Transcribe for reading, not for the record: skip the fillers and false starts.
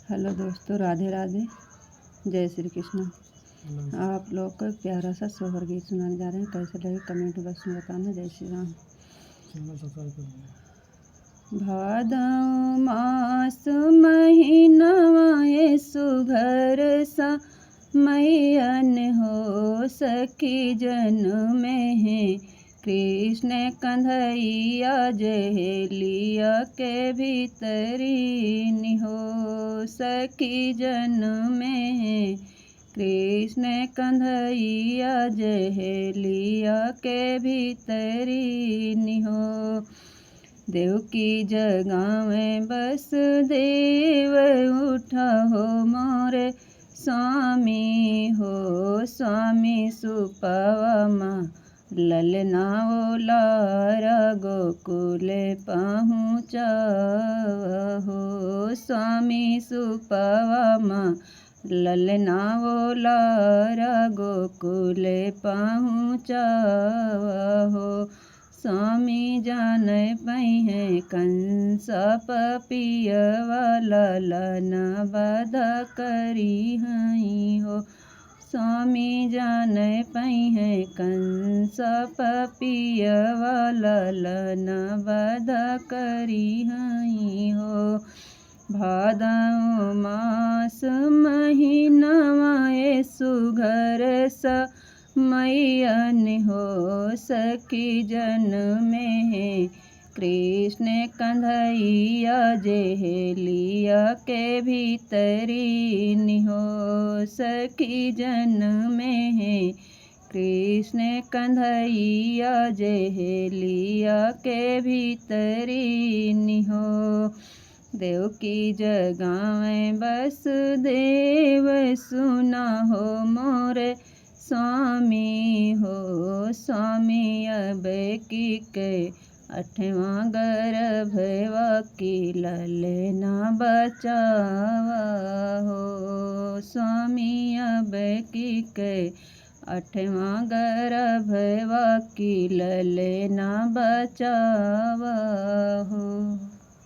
Hello दोस्तों, राधे राधे, जय श्री कृष्ण। आप लोग को एक प्यारा सा सोहर गीत सुनाने जा रहे हैं। कैसे लगे कमेंट बॉक्स में बताना। जय श्री राम। भादौ मास महीनवा ये सुघर सा मैयन हो सखी जन्मे है। कृष्ण कंधैया जहेलिया के भीतरी निहो सखी जन्मे है। कृष्ण कंधैया जहेलिया के भीतरी निहो। देवकी जगावें वसुदेव उठा हो मोरे स्वामी हो। स्वामी सुपवा माँ ललना ओलारा गोकुल पहुँचा हो। स्वामी सुपवा माँ ललना ओलारा गोकुल पहुँचा हो। स्वामी जान पई है कंसा पपियवा ललन बध करी हई हो। स्वामी जान पई है कंसा पपियवा ललन बध करी हई हो। भादौ मास महीनवा ये सुघर सा मैयन हो सखी जन्मे है। कृष्ण कंधैया जहेलिया के भीतरी निहो सखी जन्मे है। कृष्ण कंधैया जहेलिया के भीतरी निहो। देवकी जगावें वसुदेव सुना हो मोरे स्वामी हो। स्वामी अब की के 8वां गर्भवा की ललना बचावा हो। स्वामी अब की के 8वां गर्भवा की ललना बचावा हो।